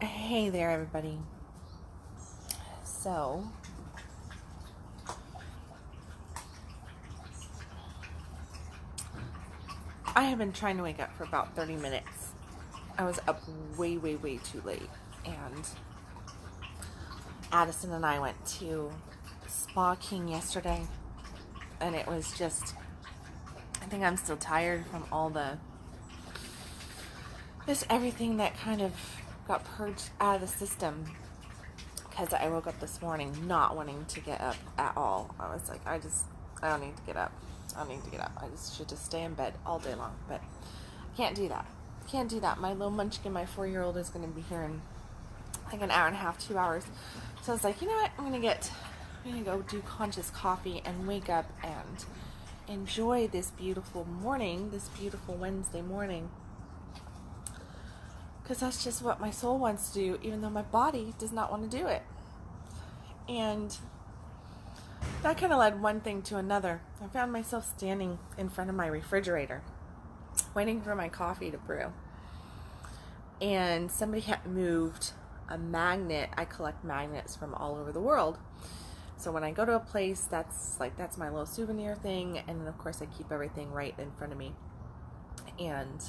Hey there, everybody. So, I have been trying to wake up for about 30 minutes. I was up way too late. And Addison and I went to Spa King yesterday. And it was just, I think I'm still tired from all just everything that kind of got purged out of the system. Because I woke up this morning not wanting to get up at all. I was like, I don't need to get up. I just should just stay in bed all day long. But I can't do that. My little munchkin, my 4-year-old, is going to be here in like an hour and a half, 2 hours. So I was like, you know what? I'm going to go do conscious coffee and wake up and enjoy this beautiful morning, this beautiful Wednesday morning. Because that's just what my soul wants to do, even though my body does not want to do it. And that kind of led one thing to another. I found myself standing in front of my refrigerator, waiting for my coffee to brew. And somebody had moved a magnet. I collect magnets from all over the world. So when I go to a place, that's my little souvenir thing. And then, of course, I keep everything right in front of me. And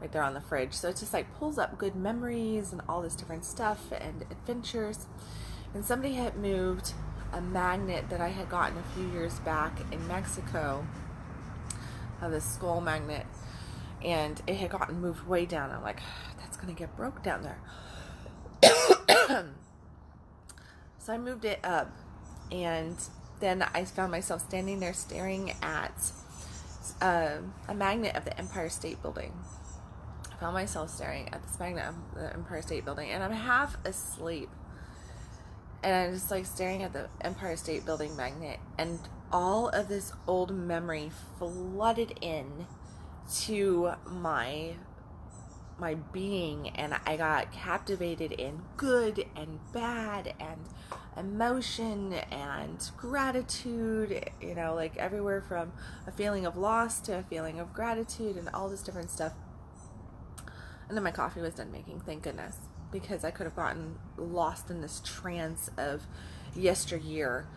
right there on the fridge. So it just like pulls up good memories and all this different stuff and adventures. And somebody had moved a magnet that I had gotten a few years back in Mexico, this skull magnet, and it had gotten moved way down. I'm like, that's gonna get broke down there. So I moved it up, and then I found myself standing there staring at a magnet of the Empire State Building. I found myself staring at this magnet of the Empire State Building, and I'm half asleep. And I'm just like staring at the Empire State Building magnet, and all of this old memory flooded in to my being, and I got captivated in good and bad and emotion and gratitude, like everywhere from a feeling of loss to a feeling of gratitude and all this different stuff. And then my coffee was done making, thank goodness, because I could have gotten lost in this trance of yesteryear.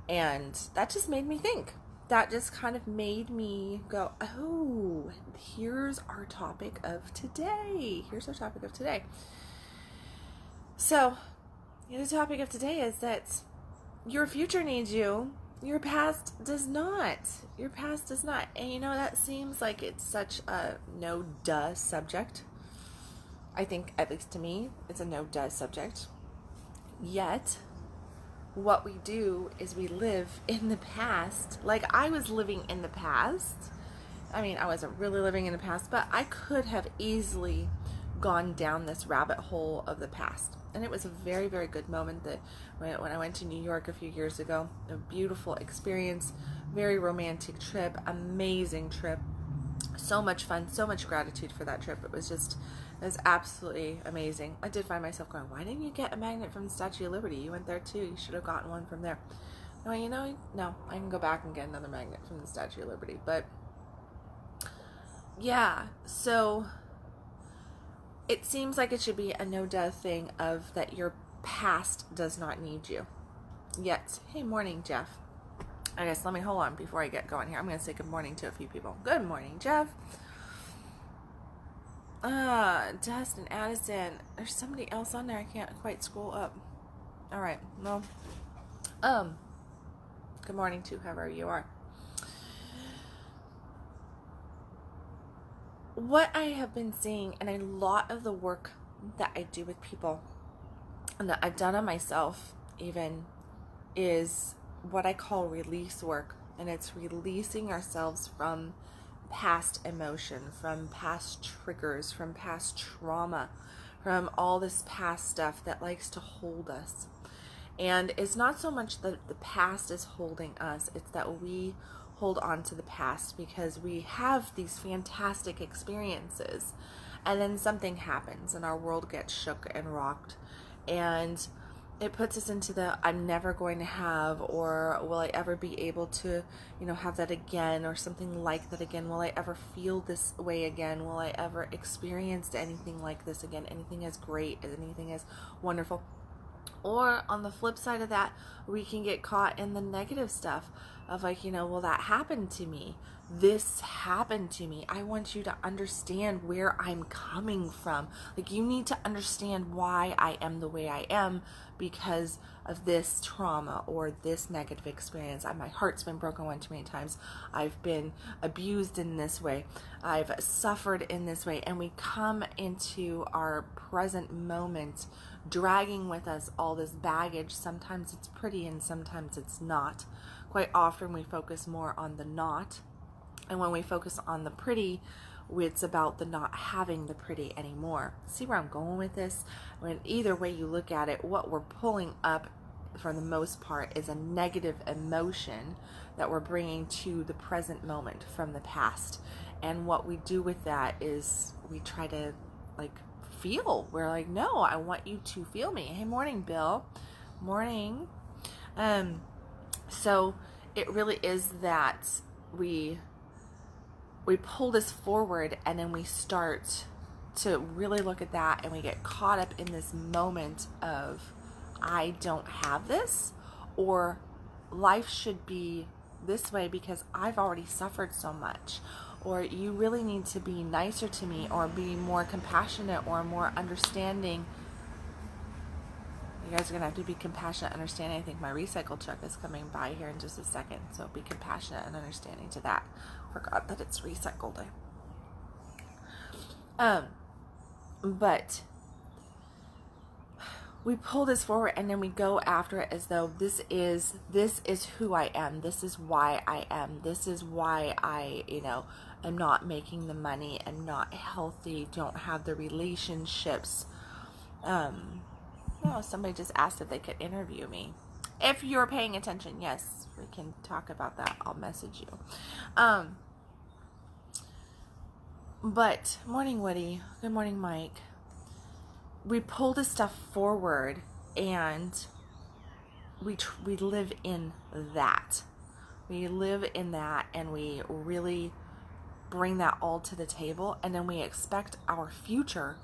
And that just made me think. That just kind of made me go, oh, here's our topic of today. So, the topic of today is that your future needs you. Your past does not. And that seems like it's such a no-duh subject. I think, at least to me, it's a no-duh subject. Yet, what we do is we live in the past. Like I was living in the past. I mean, I wasn't really living in the past, but I could have easily gone down this rabbit hole of the past. And it was a very, very good moment that when I went to New York a few years ago. A beautiful experience, very romantic trip, amazing trip. So much fun, so much gratitude for that trip. It was absolutely amazing. I did find myself going, why didn't you get a magnet from the Statue of Liberty? You went there too. You should have gotten one from there. No, I can go back and get another magnet from the Statue of Liberty. But yeah, so it seems like it should be a no-duh thing of that your past does not need you. Yet, hey, morning, Jeff. I guess let me hold on before I get going here. I'm going to say good morning to a few people. Good morning, Jeff. Dustin, Addison. There's somebody else on there. I can't quite scroll up. All right. Well, good morning to whoever you are. What I have been seeing, and a lot of the work that I do with people, and that I've done on myself even, is what I call release work. And it's releasing ourselves from past emotion, from past triggers, from past trauma, from all this past stuff that likes to hold us. And it's not so much that the past is holding us, it's that we hold on to the past because we have these fantastic experiences, and then something happens and our world gets shook and rocked, and it puts us into the I'm never going to have, or will I ever be able to, have that again, or something like that again? Will I ever feel this way again? Will I ever experience anything like this again? Anything as great, anything as wonderful? Or on the flip side of that, we can get caught in the negative stuff of like, well, that happened to me. This happened to me. I want you to understand where I'm coming from. Like, you need to understand why I am the way I am because of this trauma or this negative experience. My heart's been broken one too many times. I've been abused in this way. I've suffered in this way. And we come into our present moment dragging with us all this baggage. Sometimes it's pretty and sometimes it's not. Quite often we focus more on the not. And when we focus on the pretty, it's about the not having the pretty anymore. See where I'm going with this? When either way you look at it, what we're pulling up for the most part is a negative emotion that we're bringing to the present moment from the past. And what we do with that is we try to feel. We're like, no, I want you to feel me. Hey, morning, Bill. Morning. So it really is that we pull this forward, and then we start to really look at that, and we get caught up in this moment of I don't have this, or life should be this way because I've already suffered so much, or you really need to be nicer to me, or be more compassionate or more understanding. You guys are going to have to be compassionate, understanding. I think my recycle truck is coming by here in just a second. So be compassionate and understanding to that. Forgot that it's recycle day. But we pull this forward, and then we go after it as though this is who I am. This is why I am. This is why I, am not making the money. I'm not healthy. Don't have the relationships. No, somebody just asked if they could interview me. If you're paying attention, yes, we can talk about that. I'll message you. But morning, Woody. Good morning, Mike. We pull this stuff forward, and we live in that. We live in that, and we really bring that all to the table, and then we expect our future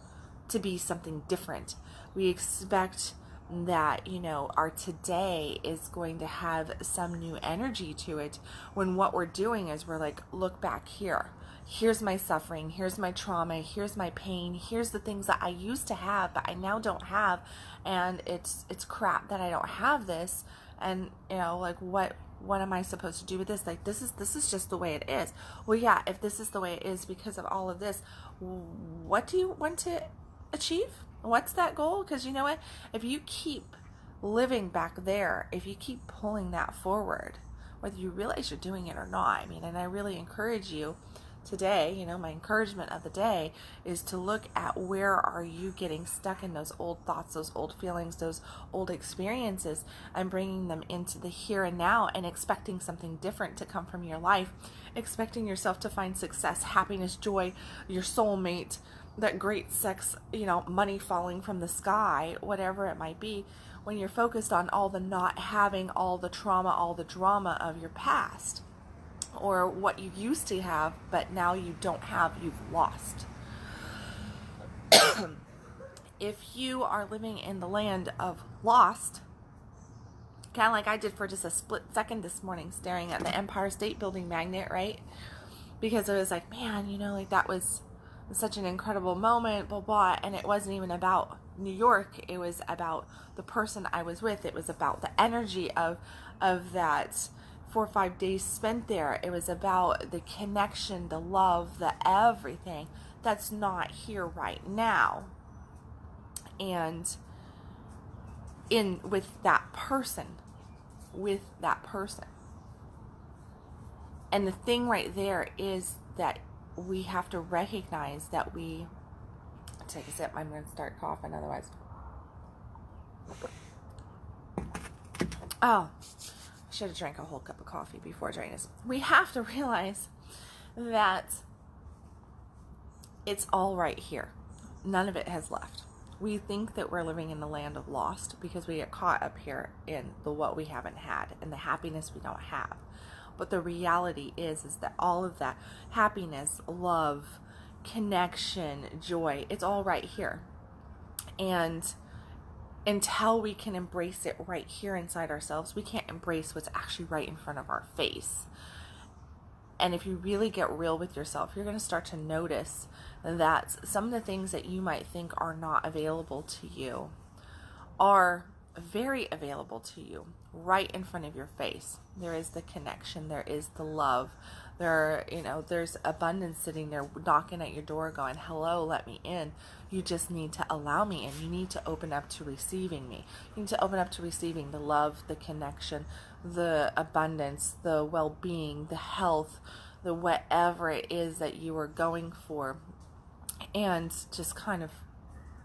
to be something different. We expect that, our today is going to have some new energy to it, when what we're doing is we're like, look back here. Here's my suffering. Here's my trauma. Here's my pain. Here's the things that I used to have, but I now don't have. And it's crap that I don't have this. And, what am I supposed to do with this? Like, this is just the way it is. Well, yeah, if this is the way it is because of all of this, what do you want to achieve? What's that goal? Because you know what? If you keep living back there, if you keep pulling that forward, whether you realize you're doing it or not, and I really encourage you today, my encouragement of the day is to look at where are you getting stuck in those old thoughts, those old feelings, those old experiences, and bringing them into the here and now, and expecting something different to come from your life, expecting yourself to find success, happiness, joy, your soulmate, that great sex, money falling from the sky, whatever it might be, when you're focused on all the not having, all the trauma, all the drama of your past, or what you used to have, but now you don't have, you've lost. If you are living in the land of lost, kind of like I did for just a split second this morning, staring at the Empire State Building magnet, right? Because I was like, man, that was such an incredible moment, blah, blah. And it wasn't even about New York. It was about the person I was with. It was about the energy of that 4 or 5 days spent there. It was about the connection, the love, the everything that's not here right now. And with that person. And the thing right there is that we have to recognize that take a sip, I'm going to start coughing otherwise. Oh, I should have drank a whole cup of coffee before drinking this. We have to realize that it's all right here. None of it has left. We think that we're living in the land of lost because we get caught up here in the what we haven't had and the happiness we don't have. But the reality is that all of that happiness, love, connection, joy, it's all right here. And until we can embrace it right here inside ourselves, we can't embrace what's actually right in front of our face. And if you really get real with yourself, you're going to start to notice that some of the things that you might think are not available to you are very available to you right in front of your face. There is the connection, there is the love, there's abundance sitting there knocking at your door going, hello, let me in. You just need to allow me in. You need to open up to receiving me. You need to open up to receiving the love, the connection, the abundance, the well-being, the health, the whatever it is that you are going for, and just kind of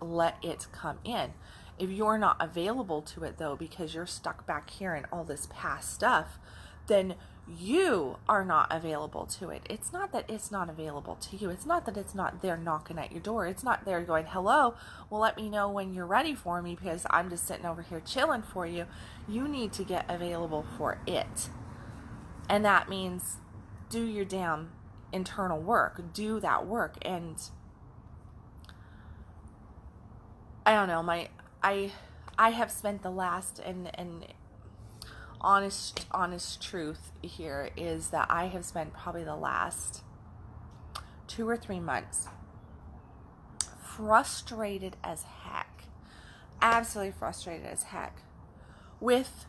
let it come in. If you're not available to it, though, because you're stuck back here in all this past stuff, then you are not available to it. It's not that it's not available to you. It's not that it's not there knocking at your door. It's not there going, hello, well, let me know when you're ready for me because I'm just sitting over here chilling for you. You need to get available for it. And that means do your damn internal work. Do that work. And I don't know, I have spent the last, and honest truth here is that I have spent probably the last 2 or 3 months frustrated as heck, absolutely frustrated as heck with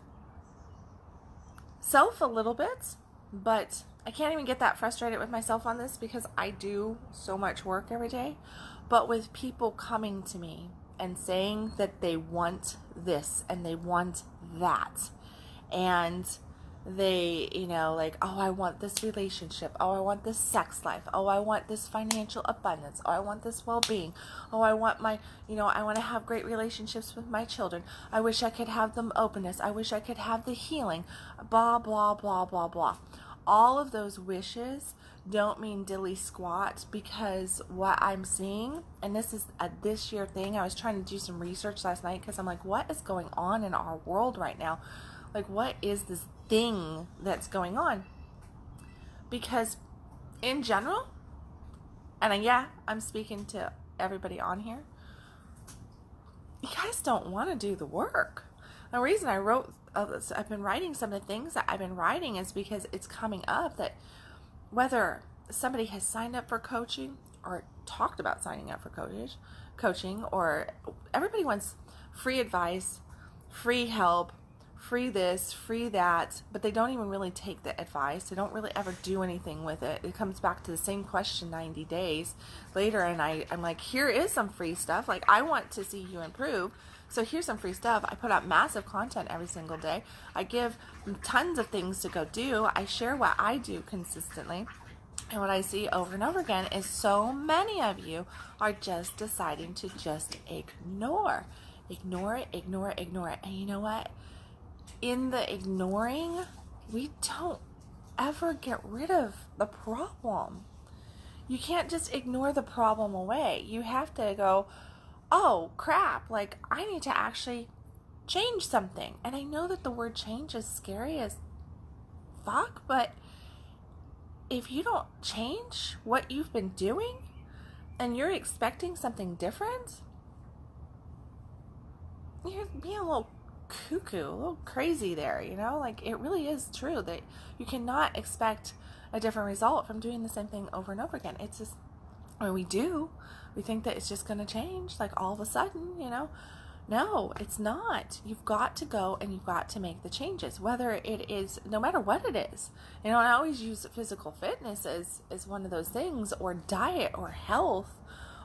self a little bit, but I can't even get that frustrated with myself on this because I do so much work every day, but with people coming to me and saying that they want this and they want that. And they, like, oh, I want this relationship. Oh, I want this sex life. Oh, I want this financial abundance. Oh, I want this well-being. Oh, I want I want to have great relationships with my children. I wish I could have the openness. I wish I could have the healing. Blah, blah, blah, blah, blah. All of those wishes don't mean dilly squat, because what I'm seeing, and this is a this year thing, I was trying to do some research last night because I'm like, what is going on in our world right now? Like, what is this thing that's going on? Because in general, and yeah, I'm speaking to everybody on here, you guys don't want to do the work. The reason I've been writing some of the things that I've been writing is because it's coming up that whether somebody has signed up for coaching or talked about signing up for coaching, or everybody wants free advice, free help, free this, free that, but they don't even really take the advice. They don't really ever do anything with it. It comes back to the same question 90 days later, and I'm like, here is some free stuff. Like, I want to see you improve, so here's some free stuff. I put out massive content every single day. I give tons of things to go do. I share what I do consistently. And what I see over and over again is so many of you are just deciding to just ignore it. And you know what? In the ignoring, we don't ever get rid of the problem. You can't just ignore the problem away. You have to go, oh crap, like, I need to actually change something. And I know that the word change is scary as fuck, but if you don't change what you've been doing and you're expecting something different, you're being a little cuckoo, a little crazy there, like, it really is true that you cannot expect a different result from doing the same thing over and over again. It's just, we think that it's just going to change, like, all of a sudden, no, it's not. You've got to go and you've got to make the changes, whether it is, no matter what it is. And I always use physical fitness as one of those things, or diet, or health,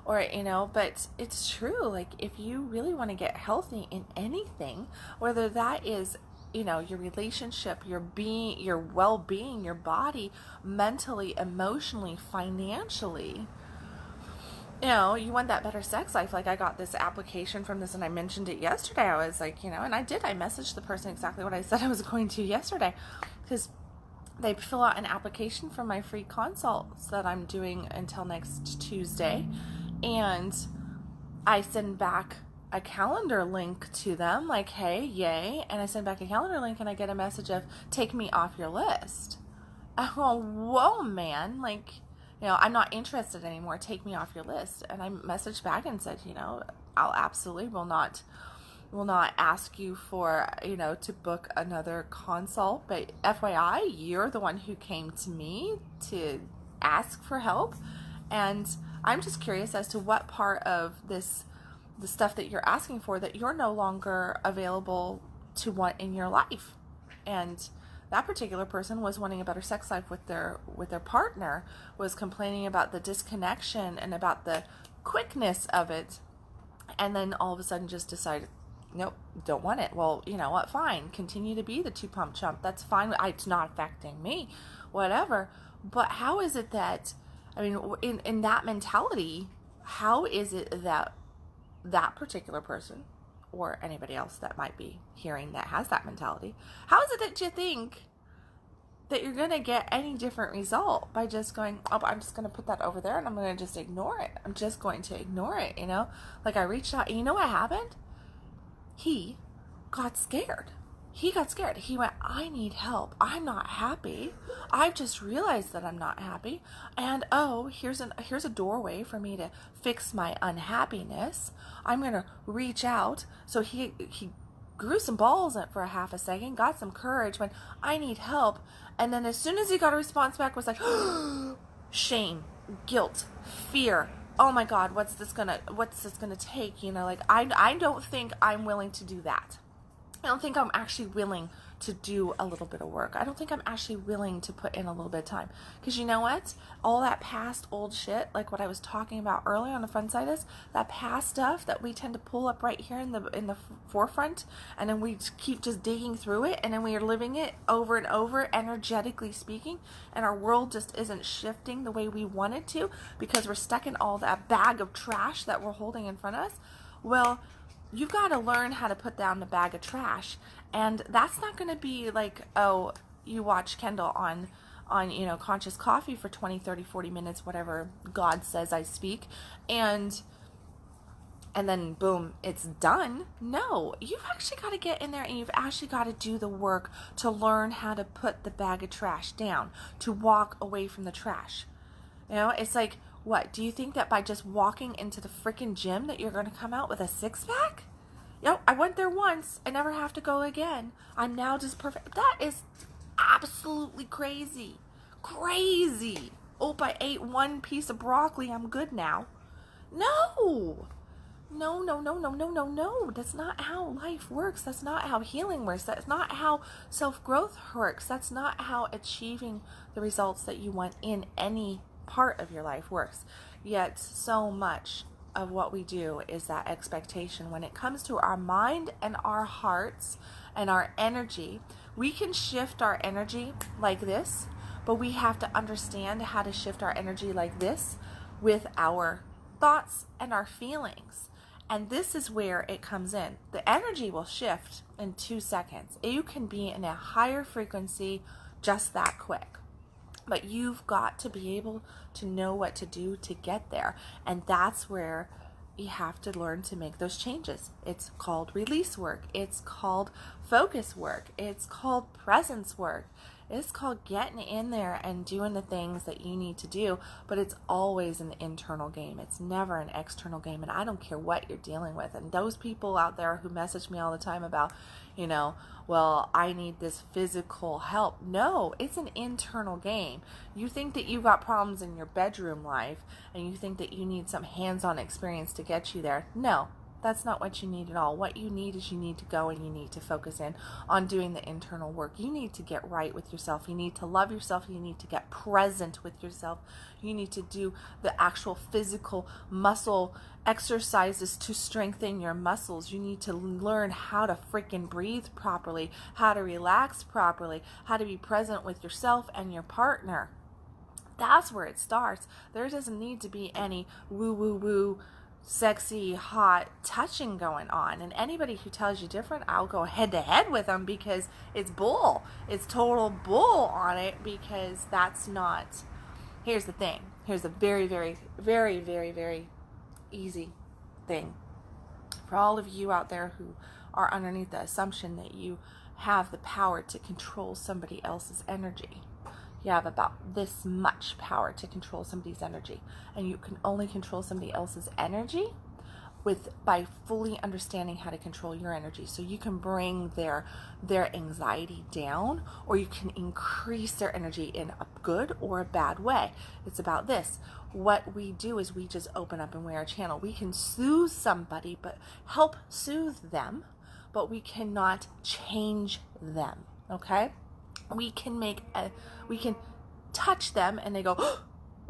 or, but it's true. Like, if you really want to get healthy in anything, whether that is, your relationship, your being, your well-being, your body, mentally, emotionally, financially, you want that better sex life. Like, I got this application from this, and I mentioned it yesterday. I was like, and I messaged the person exactly what I said I was going to yesterday, because they fill out an application for my free consults that I'm doing until next Tuesday, and I send back a calendar link to them, like, hey, yay, and I send back a calendar link and I get a message of, take me off your list. I go, whoa, man, like, I'm not interested anymore, take me off your list. And I messaged back and said, I'll absolutely will not ask you for, to book another consult, but FYI, you're the one who came to me to ask for help, and I'm just curious as to what part of the stuff that you're asking for that you're no longer available to want in your life. And that particular person was wanting a better sex life with their partner, was complaining about the disconnection and about the quickness of it, and then all of a sudden just decided, nope, don't want it. Well, you know what, fine, continue to be the 2-pump chump, that's fine, it's not affecting me, whatever. But how is it that, in that mentality, how is it that that particular person, or anybody else that might be hearing that has that mentality, how is it that you think that you're going to get any different result by just going, oh, I'm just going to put that over there and I'm going to just ignore it. I'm just going to ignore it, Like, I reached out, and you know what happened? He got scared. He went, I need help. I'm not happy. I've just realized that I'm not happy. And here's a doorway for me to fix my unhappiness. I'm going to reach out. So he grew some balls for a half a second, got some courage, went, I need help. And then as soon as he got a response back, was like, shame, guilt, fear. Oh my God, what's this gonna take? I don't think I'm willing to do that. I don't think I'm actually willing to do a little bit of work. I don't think I'm actually willing to put in a little bit of time. Because you know what? All that past old shit, like what I was talking about earlier on the front side is, that past stuff that we tend to pull up right here in the forefront, and then we keep just digging through it, and then we are living it over and over, energetically speaking, and our world just isn't shifting the way we want it to because we're stuck in all that bag of trash that we're holding in front of us. Well, you've got to learn how to put down the bag of trash. And that's not going to be like, oh, you watch Kendal on Conscious Coffee for 20, 30, 40 minutes, whatever God says I speak, and then boom, it's done. No, you've actually got to get in there and you've actually got to do the work to learn how to put the bag of trash down, to walk away from the trash. It's like, what, do you think that by just walking into the freaking gym that you're going to come out with a six-pack? I went there once. I never have to go again. I'm now just perfect. That is absolutely crazy. Crazy. Oh, I ate one piece of broccoli, I'm good now. No. No. That's not how life works. That's not how healing works. That's not how self-growth works. That's not how achieving the results that you want in any part of your life works. Yet so much of what we do is that expectation. When it comes to our mind and our hearts and our energy, we can shift our energy like this, but we have to understand how to shift our energy like this with our thoughts and our feelings. And this is where it comes in. The energy will shift in 2 seconds. You can be in a higher frequency just that quick. But you've got to be able to know what to do to get there. And that's where you have to learn to make those changes. It's called release work. It's called focus work. It's called presence work. It's called getting in there and doing the things that you need to do. But it's always an internal game. It's never an external game. And I don't care what you're dealing with. And those people out there who message me all the time about, well, I need this physical help. No, it's an internal game. You think that you've got problems in your bedroom life and you think that you need some hands-on experience to get you there. No, that's not what you need at all. What you need is you need to go and you need to focus in on doing the internal work. You need to get right with yourself. You need to love yourself. You need to get present with yourself. You need to do the actual physical muscle exercises to strengthen your muscles. You need to learn how to freaking breathe properly, how to relax properly, how to be present with yourself and your partner. That's where it starts. There doesn't need to be any woo sexy, hot touching going on. And anybody who tells you different, I'll go head to head with them because it's bull. It's total bull on it, because that's not. Here's the thing. Here's a very, very, very, very, very easy thing For all of you out there who are underneath the assumption that you have the power to control somebody else's energy, you have about this much power to control somebody's energy. And you can only control somebody else's energy by fully understanding how to control your energy. So you can bring their anxiety down, or you can increase their energy in a good or a bad way. It's about this. What we do is we just open up and wear a channel. We can soothe somebody, but help soothe them, but we cannot change them. Okay? We can touch them and they go, oh,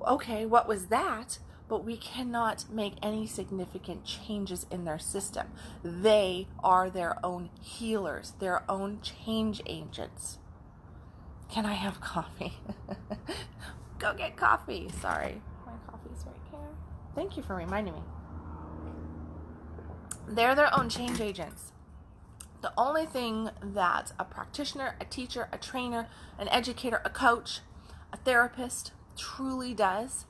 okay, what was that? But we cannot make any significant changes in their system. They are their own healers, their own change agents. Can I have coffee? Go get coffee. Sorry, my coffee's right here. Thank you for reminding me. They're their own change agents. The only thing that a practitioner, a teacher, a trainer, an educator, a coach, a therapist truly does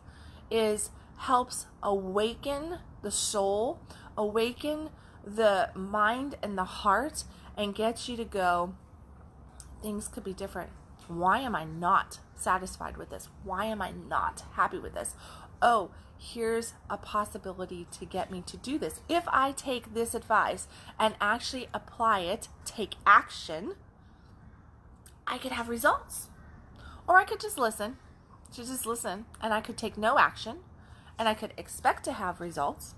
is helps awaken the soul, awaken the mind and the heart, and gets you to go, things could be different. Why am I not satisfied with this? Why am I not happy with this? Oh, here's a possibility to get me to do this. If I take this advice and actually apply it, take action, I could have results. Or I could just listen, and I could take no action, and I could expect to have results,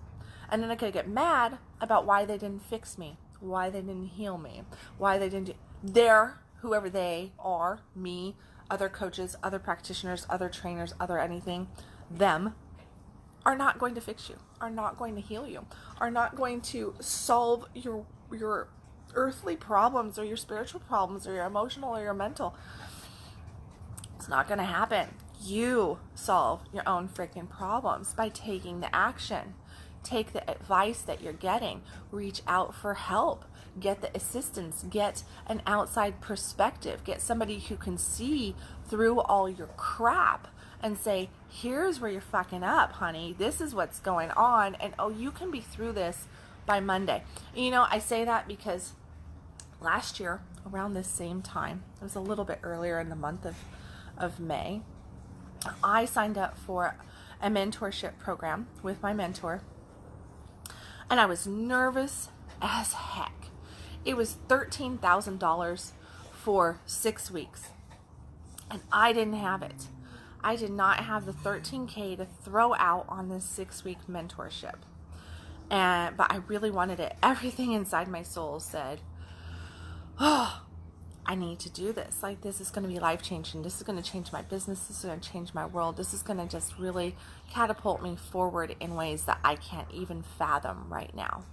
and then I could get mad about why they didn't fix me, why they didn't heal me, why they didn't do... whoever they are, me, other coaches, other practitioners, other trainers, other anything, them are not going to fix you, are not going to heal you, are not going to solve your earthly problems or your spiritual problems or your emotional or your mental. It's not going to happen. You solve your own freaking problems by taking the action. Take the advice that you're getting. Reach out for help. Get the assistance. Get an outside perspective. Get somebody who can see through all your crap and say, here's where you're fucking up, honey. This is what's going on. And oh, you can be through this by Monday. You know, I say that because last year, around this same time, it was a little bit earlier in the month of May, I signed up for a mentorship program with my mentor, and I was nervous as heck. It was $13,000 for 6 weeks, and I didn't have it. I did not have the $13K to throw out on this 6-week mentorship, but I really wanted it. Everything inside my soul said, oh, I need to do this. Like, this is going to be life-changing. This is going to change my business. This is going to change my world. This is going to just really catapult me forward in ways that I can't even fathom right now.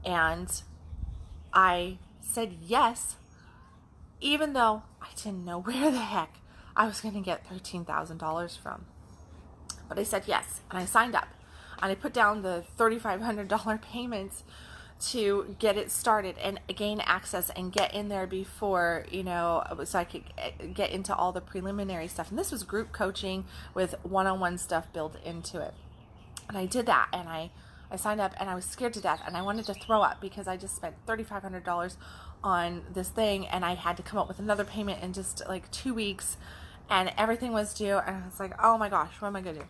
And I said yes, even though I didn't know where the heck I was going to get $13,000 from. But I said yes, and I signed up. And I put down the $3,500 payments to get it started and gain access and get in there before, so I could get into all the preliminary stuff. And this was group coaching with one-on-one stuff built into it. And I did that, and I signed up, and I was scared to death, and I wanted to throw up because I just spent $3,500 on this thing, and I had to come up with another payment in just like 2 weeks, and everything was due, and I was like, oh my gosh, what am I going to do?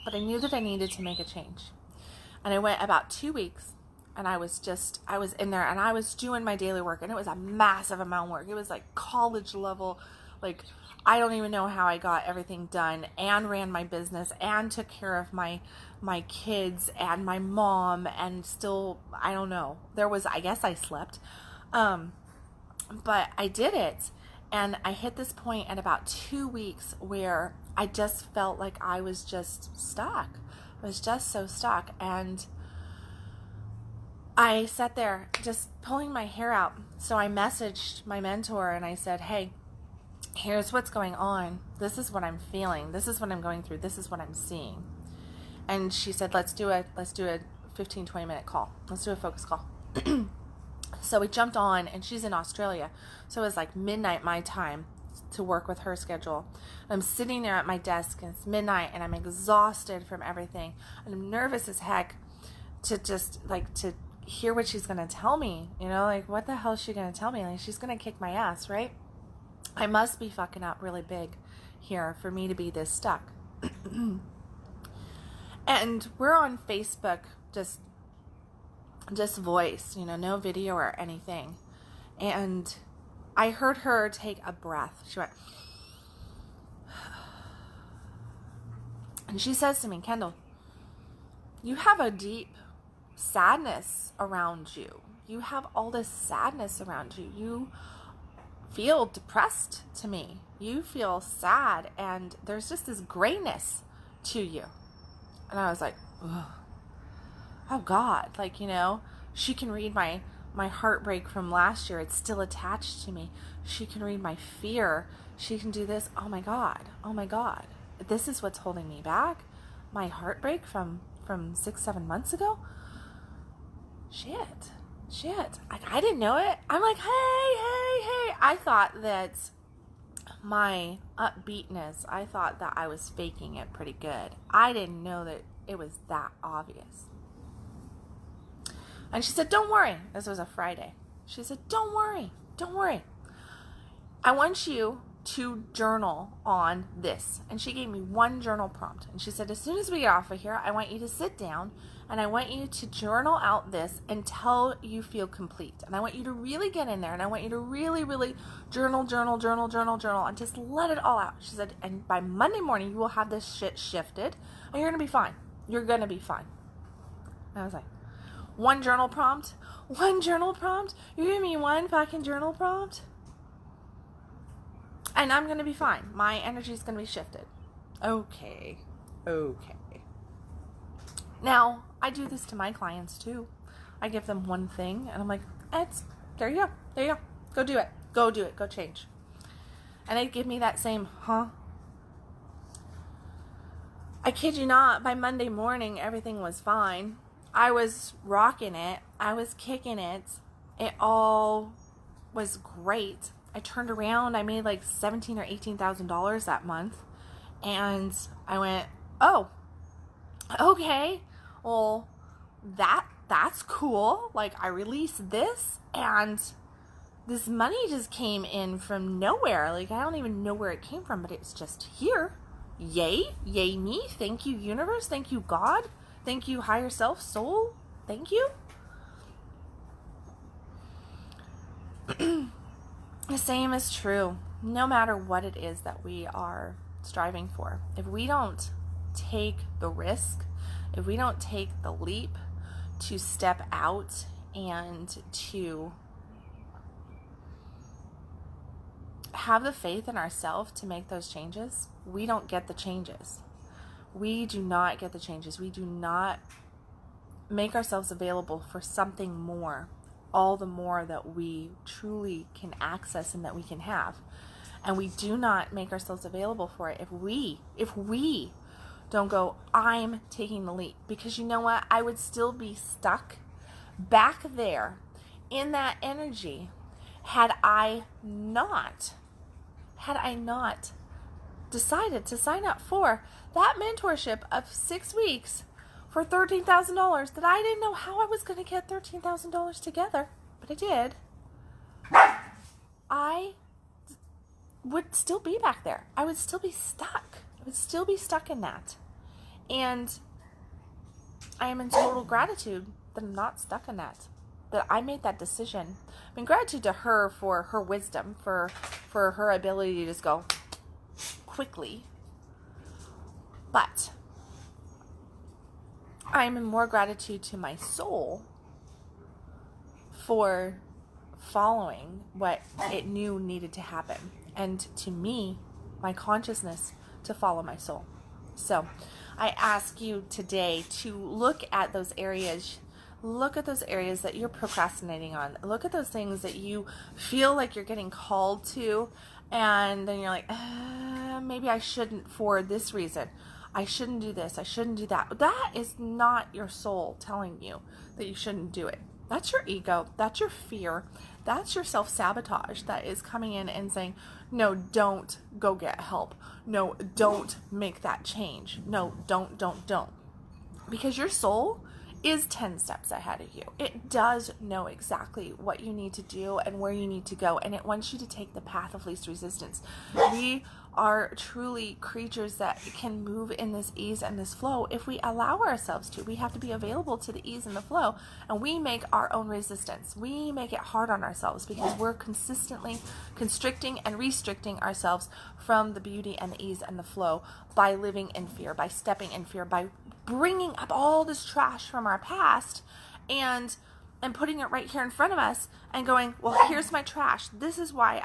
But I knew that I needed to make a change. And I went about 2 weeks, and I was in there, and I was doing my daily work, and it was a massive amount of work. It was like college level, like, I don't even know how I got everything done, and ran my business, and took care of my kids, and my mom, and still, I don't know. I guess I slept. But I did it, and I hit this point at about 2 weeks where I just felt like I was just stuck. I was just so stuck, and I sat there just pulling my hair out. So I messaged my mentor, and I said, hey, here's what's going on. This is what I'm feeling. This is what I'm going through. This is what I'm seeing. And she said, let's do a 15, 20 minute call. Let's do a focus call. So we jumped on, and she's in Australia. So it was like midnight my time to work with her schedule. I'm sitting there at my desk, and it's midnight, and I'm exhausted from everything, and I'm nervous as heck to just like to hear what she's gonna tell me. You know, like what the hell is she gonna tell me? Like she's gonna kick my ass, right? I must be fucking up really big here for me to be this stuck. And we're on Facebook, just voice, you know, no video or anything. And I heard her take a breath. She went, and she says to me, Kendal, you have a deep sadness around you. You have all this sadness around you. You feel depressed to me. You feel sad, and there's just this grayness to you. And I was like, ugh. Oh God, like, you know, she can read my heartbreak from last year. It's still attached to me. She can read my fear. She can do this. Oh my God. Oh my God. This is what's holding me back. My heartbreak from 6-7 months ago. Shit. Like, I didn't know it. I'm like, hey. I thought that my upbeatness, I thought that I was faking it pretty good. I didn't know that it was that obvious. And she said, don't worry. This was a Friday. She said, don't worry. I want you to journal on this. And she gave me one journal prompt. And she said, as soon as we get off of here, I want you to sit down and I want you to journal out this until you feel complete. And I want you to really get in there and I want you to really, really journal and just let it all out. She said, and by Monday morning, you will have this shit shifted and you're going to be fine. You're going to be fine. And I was like, one journal prompt? You're giving me one fucking journal prompt? And I'm going to be fine. My energy is going to be shifted. Okay. Now, I do this to my clients too. I give them one thing and I'm like, there you go. Go do it. Go change. And they give me that same, huh? I kid you not, by Monday morning, everything was fine. I was rocking it. I was kicking it. It all was great. I turned around. I made like $17,000 or $18,000 that month. And I went, oh, okay. Well, that's cool. Like, I released this and this money just came in from nowhere. Like, I don't even know where it came from, but it's just here. Yay me. Thank you, universe. Thank you, God. Thank you, higher self, soul. Thank you. The same is true. No matter what it is that we are striving for. If we don't take the risk, if we don't take the leap to step out and to have the faith in ourselves to make those changes, we don't get the changes. We do not get the changes. We do not make ourselves available for something more, all the more that we truly can access and that we can have. And we do not make ourselves available for it if we don't go, I'm taking the leap. Because you know what? I would still be stuck back there in that energy had I not decided to sign up for that mentorship of 6 weeks for $13,000 that I didn't know how I was going to get $13,000 together, but I did. I would still be back there. I would still be stuck. I would still be stuck in that. And I am in total gratitude that I'm not stuck in that. That I made that decision. I mean, gratitude to her for her wisdom, for her ability to just go quickly. But I'm in more gratitude to my soul for following what it knew needed to happen. And to me, my consciousness to follow my soul. So I ask you today to look at those areas. Look at those areas that you're procrastinating on. Look at those things that you feel like you're getting called to. And then you're like, maybe I shouldn't for this reason. I shouldn't do this. I shouldn't do that. That is not your soul telling you that you shouldn't do it. That's your ego. That's your fear. That's your self-sabotage that is coming in and saying, no, don't go get help. No, don't make that change. No, don't. Because your soul is 10 steps ahead of you. It does know exactly what you need to do and where you need to go, and it wants you to take the path of least resistance. We are truly creatures that can move in this ease and this flow if we allow ourselves to. We have to be available to the ease and the flow, and we make our own resistance. We make it hard on ourselves because we're consistently constricting and restricting ourselves from the beauty and the ease and the flow by living in fear, by stepping in fear, by bringing up all this trash from our past and putting it right here in front of us and going, well, here's my trash. This is why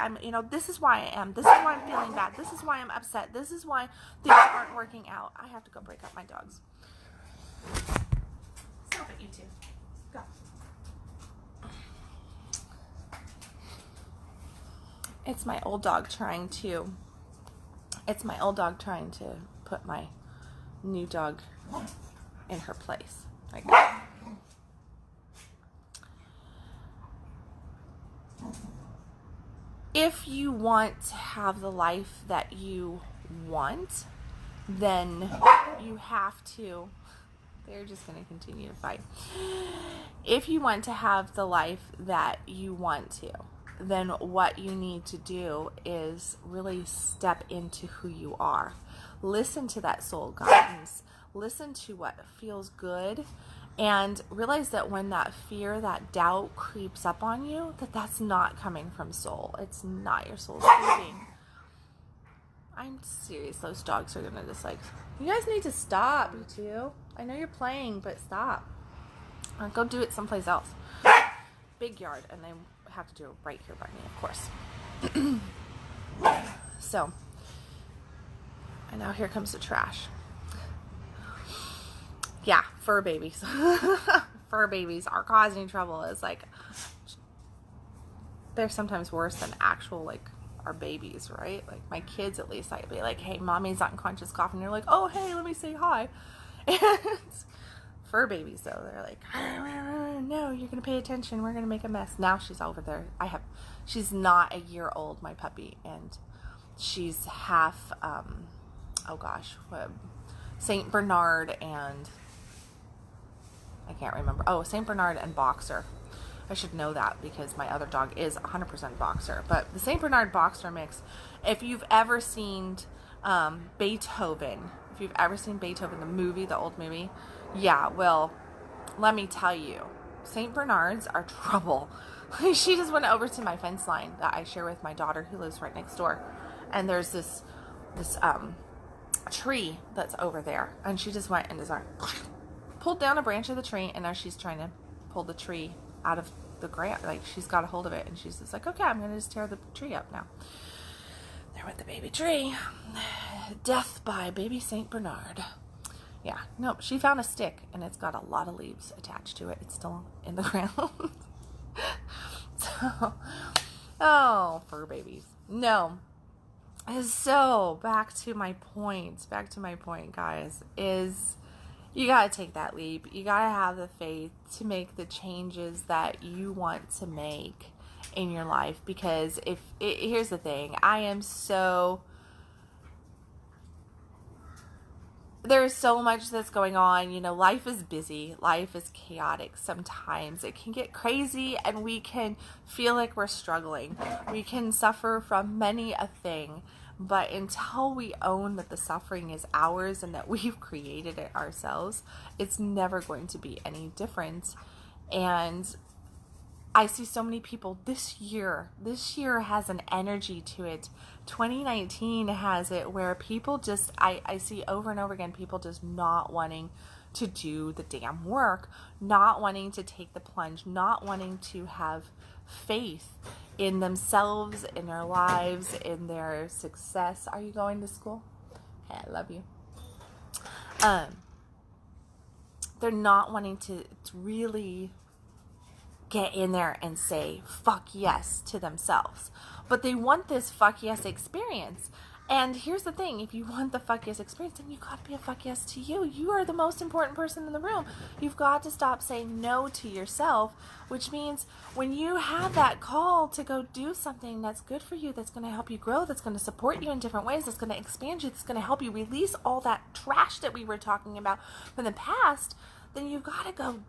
this is why I am. This is why I'm feeling bad. This is why I'm upset. This is why things aren't working out. I have to go break up my dogs. Stop it, you two. Go. It's my old dog trying to put my new dog in her place. Like, if you want to have the life that you want, then you have to, they're just going to continue to fight. If you want to have the life that you want to, then what you need to do is really step into who you are. Listen to that soul guidance. Listen to what feels good, and realize that when that fear, that doubt creeps up on you, that's not coming from soul. It's not your soul speaking. I'm serious. Those dogs are gonna just like, you guys need to stop, you two. I know you're playing, but stop. Go do it someplace else. Big yard, and they have to do it right here by me, of course. So, and now here comes the trash. Yeah, fur babies. Fur babies are causing trouble. It's like, they're sometimes worse than actual, like, our babies, right? Like, my kids, at least, I'd be like, hey, mommy's unconscious coughing. You're like, oh, hey, let me say hi. And fur babies, though, they're like, no, you're going to pay attention. We're going to make a mess. Now she's over there. She's not a year old, my puppy, and she's half, Saint Bernard and, I can't remember. Oh, Saint Bernard and Boxer. I should know that because my other dog is 100% Boxer. But the Saint Bernard Boxer mix, if you've ever seen Beethoven, the movie, the old movie, yeah, well, let me tell you, Saint Bernards are trouble. She just went over to my fence line that I share with my daughter who lives right next door. And there's this tree that's over there. And she just went and just pulled down a branch of the tree, and now she's trying to pull the tree out of the ground. Like, she's got a hold of it, and she's just like, okay, I'm going to just tear the tree up now. There went the baby tree. Death by baby Saint Bernard. Yeah, no, she found a stick, and it's got a lot of leaves attached to it. It's still in the ground. Fur babies. No. So, back to my point, guys, is you got to take that leap. You got to have the faith to make the changes that you want to make in your life. Because here's the thing, there's so much that's going on. Life is busy. Life is chaotic. Sometimes it can get crazy and we can feel like we're struggling. We can suffer from many a thing. But until we own that the suffering is ours and that we've created it ourselves, it's never going to be any different. And I see so many people this year has an energy to it. 2019 has it where people just, I see over and over again, people just not wanting to do the damn work, not wanting to take the plunge, not wanting to have faith in themselves, in their lives, in their success. Are you going to school? Hey, I love you. They're not wanting to really get in there and say fuck yes to themselves, but they want this fuck yes experience, And here's the thing, if you want the fuck yes experience, then you gotta be a fuck yes to you. You are the most important person in the room. You've got to stop saying no to yourself, which means when you have that call to go do something that's good for you, that's gonna help you grow, that's gonna support you in different ways, that's gonna expand you, that's gonna help you release all that trash that we were talking about from the past, then you've gotta go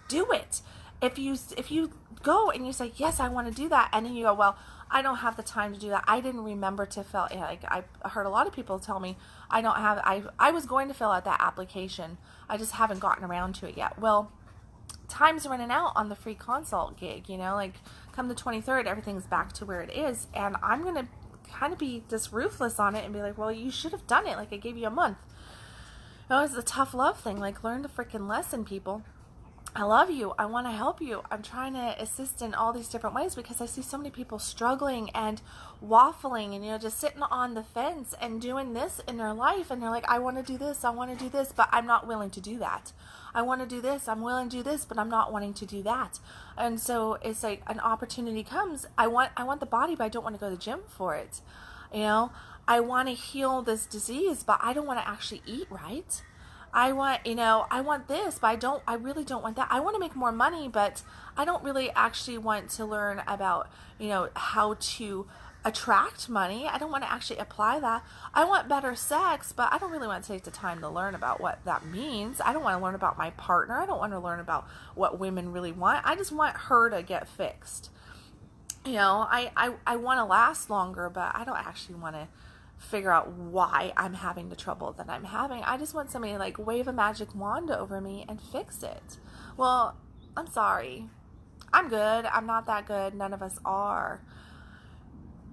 do it. If you go and you say, yes, I want to do that, and then you go, well, I don't have the time to do that. I didn't remember to fill, like, I heard a lot of people tell me, I was going to fill out that application. I just haven't gotten around to it yet. Well, time's running out on the free consult gig, like come the 23rd, everything's back to where it is. And I'm going to kind of be just ruthless on it and be like, well, you should have done it. Like, I gave you a month. It's a tough love thing. Like, learn the freaking lesson, people. I love you. I want to help you. I'm trying to assist in all these different ways because I see so many people struggling and waffling and, just sitting on the fence and doing this in their life. And they're like, I want to do this. I want to do this, but I'm not willing to do that. I want to do this. I'm willing to do this, but I'm not wanting to do that. And so it's like an opportunity comes. I want the body, but I don't want to go to the gym for it. I want to heal this disease, but I don't want to actually eat right. I want this, but I really don't want that. I want to make more money, but I don't really actually want to learn about, how to attract money. I don't want to actually apply that. I want better sex, but I don't really want to take the time to learn about what that means. I don't want to learn about my partner. I don't want to learn about what women really want. I just want her to get fixed. I want to last longer, but I don't actually want to figure out why I'm having the trouble that I'm having. I just want somebody to like wave a magic wand over me and fix it. Well, I'm sorry. I'm good. I'm not that good. None of us are.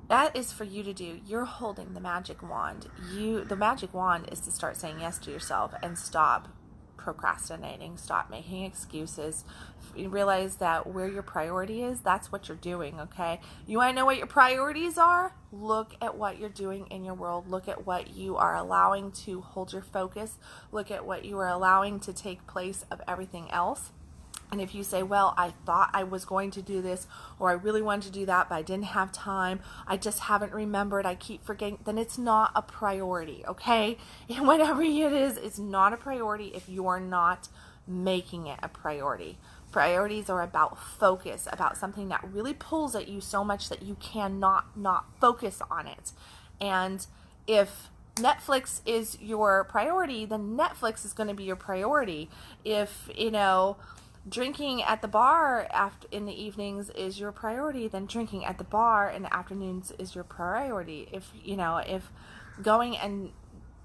That is for you to do. You're holding the magic wand. The magic wand is to start saying yes to yourself and stop procrastinating, stop making excuses. You realize that where your priority is, that's what you're doing, okay? You want to know what your priorities are? Look at what you're doing in your world. Look at what you are allowing to hold your focus. Look at what you are allowing to take place of everything else. And if you say, well, I thought I was going to do this, or I really wanted to do that, but I didn't have time, I just haven't remembered, I keep forgetting, then it's not a priority, okay? And whatever it is, it's not a priority if you're not making it a priority. Priorities are about focus, about something that really pulls at you so much that you cannot not focus on it. And if Netflix is your priority, then Netflix is going to be your priority. If, drinking at the bar in the evenings is your priority, then drinking at the bar in the afternoons is your priority. If going and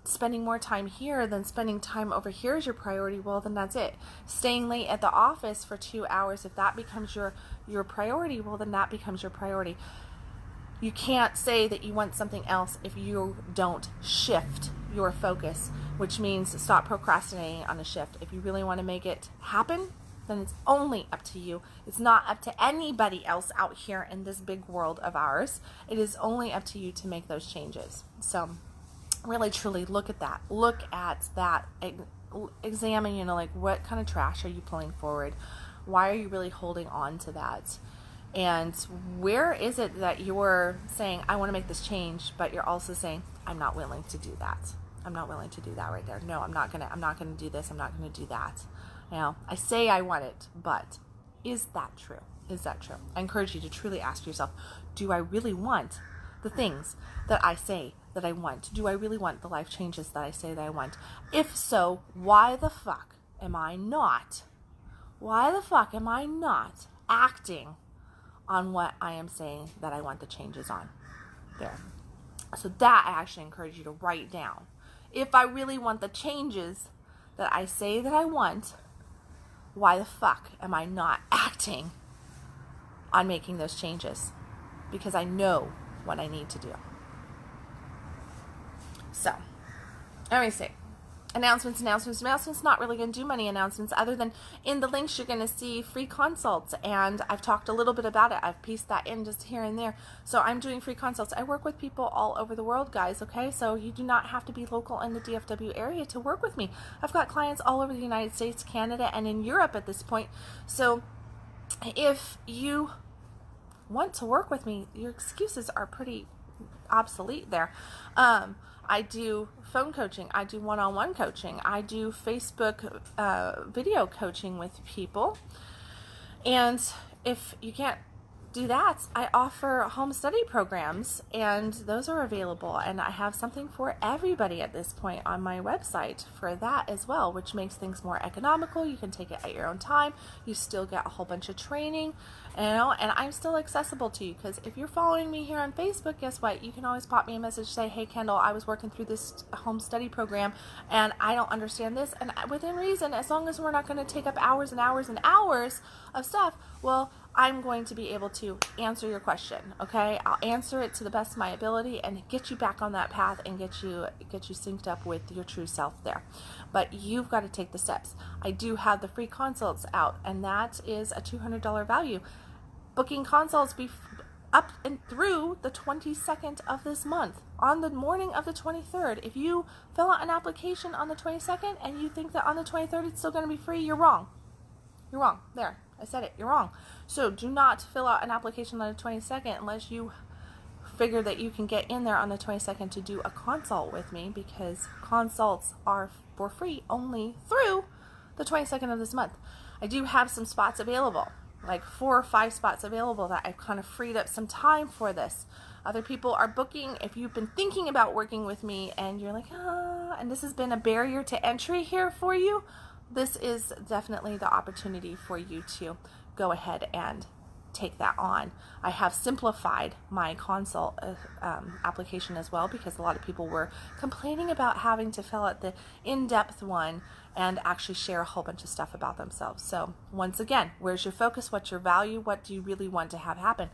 spending more time here than spending time over here is your priority, well, then that's it. Staying late at the office for 2 hours, if that becomes your priority, well, then that becomes your priority. You can't say that you want something else if you don't shift your focus, which means stop procrastinating on the shift. If you really want to make it happen, then it's only up to you. It's not up to anybody else out here in this big world of ours. It is only up to you to make those changes. So really, truly look at that. Look at that. Examine, what kind of trash are you pulling forward? Why are you really holding on to that? And where is it that you're saying, I want to make this change, but you're also saying, I'm not willing to do that. I'm not willing to do that right there. No, I'm not gonna do this. I'm not gonna do that. I say I want it, but is that true? Is that true? I encourage you to truly ask yourself, do I really want the things that I say that I want? Do I really want the life changes that I say that I want? If so, why the fuck am I not? Why the fuck am I not acting on what I am saying that I want the changes on? There. So that I actually encourage you to write down. If I really want the changes that I say that I want, why the fuck am I not acting on making those changes? Because I know what I need to do. So, let me see. Announcements. Not really going to do many announcements other than in the links you're going to see free consults, and I've talked a little bit about it. I've pieced that in just here and there. So I'm doing free consults. I work with people all over the world, guys, okay? So you do not have to be local in the DFW area to work with me. I've got clients all over the United States, Canada, and in Europe at this point. So if you want to work with me, your excuses are pretty obsolete there. I do phone coaching. I do one-on-one coaching. I do Facebook video coaching with people. And if you can't do that, I offer home study programs, and those are available, and I have something for everybody at this point on my website for that as well, which makes things more economical. You can take it at your own time. You still get a whole bunch of training, and I'm still accessible to you, because if you're following me here on Facebook, guess what? You can always pop me a message, say, hey Kendall, I was working through this home study program and I don't understand this, and within reason, as long as we're not going to take up hours and hours and hours of stuff, well, I'm going to be able to answer your question, okay? I'll answer it to the best of my ability and get you back on that path and get you synced up with your true self there. But you've got to take the steps. I do have the free consults out, and that is a $200 value. Booking consults up and through the 22nd of this month. On the morning of the 23rd, if you fill out an application on the 22nd and you think that on the 23rd it's still going to be free, you're wrong. You're wrong. There, I said it. You're wrong. So do not fill out an application on the 22nd unless you figure that you can get in there on the 22nd to do a consult with me, because consults are for free only through the 22nd of this month. I do have some spots available, like 4 or 5 spots available that I've kind of freed up some time for this. Other people are booking. If you've been thinking about working with me and you're like, and this has been a barrier to entry here for you, this is definitely the opportunity for you to go ahead and take that on. I have simplified my consult application as well, because a lot of people were complaining about having to fill out the in-depth one and actually share a whole bunch of stuff about themselves. So once again, where's your focus? What's your value? What do you really want to have happen?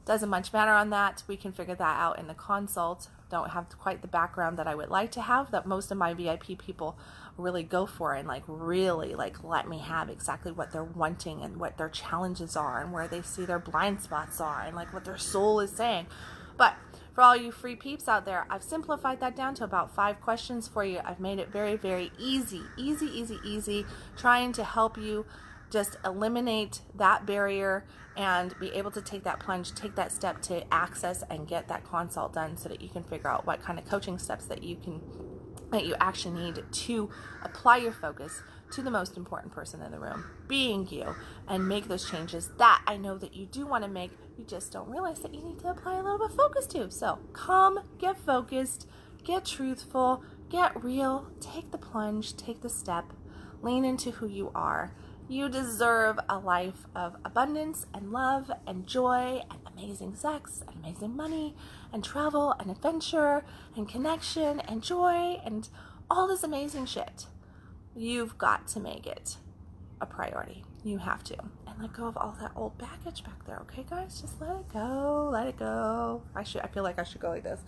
Doesn't much matter on that. We can figure that out in the consult. Don't have quite the background that I would like to have, that most of my VIP people really go for, and really let me have exactly what they're wanting and what their challenges are and where they see their blind spots are and what their soul is saying. But for all you free peeps out there, I've simplified that down to about 5 questions for you. I've made it very, very easy, trying to help you just eliminate that barrier and be able to take that plunge, take that step to access and get that consult done, so that you can figure out what kind of coaching steps that you actually need to apply your focus to the most important person in the room, being you, and make those changes that I know that you do want to make. You just don't realize that you need to apply a little bit of focus to. So come, get focused, get truthful, get real, take the plunge, take the step, lean into who you are. You deserve a life of abundance and love and joy and amazing sex and amazing money and travel and adventure and connection and joy and all this amazing shit. You've got to make it a priority. You have to. And let go of all that old baggage back there, okay, guys? Just let it go. Let it go. I feel like I should go like this.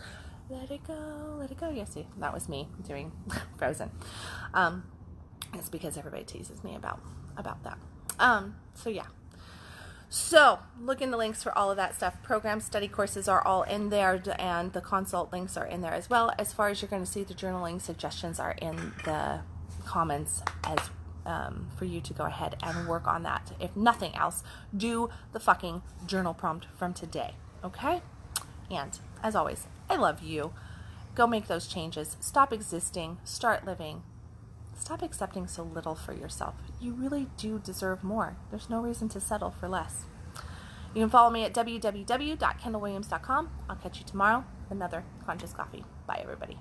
Let it go. Let it go. Yeah, see, that was me doing Frozen. It's because everybody teases me about that. So yeah. So look in the links for all of that stuff. Program study courses are all in there, and the consult links are in there as well. As far as you're going to see, the journaling suggestions are in the comments as for you to go ahead and work on that. If nothing else, do the fucking journal prompt from today, okay? And as always, I love you. Go make those changes. Stop existing. Start living. Stop accepting so little for yourself. You really do deserve more. There's no reason to settle for less. You can follow me at www.kendallwilliams.com. I'll catch you tomorrow with another Conscious Coffee. Bye, everybody.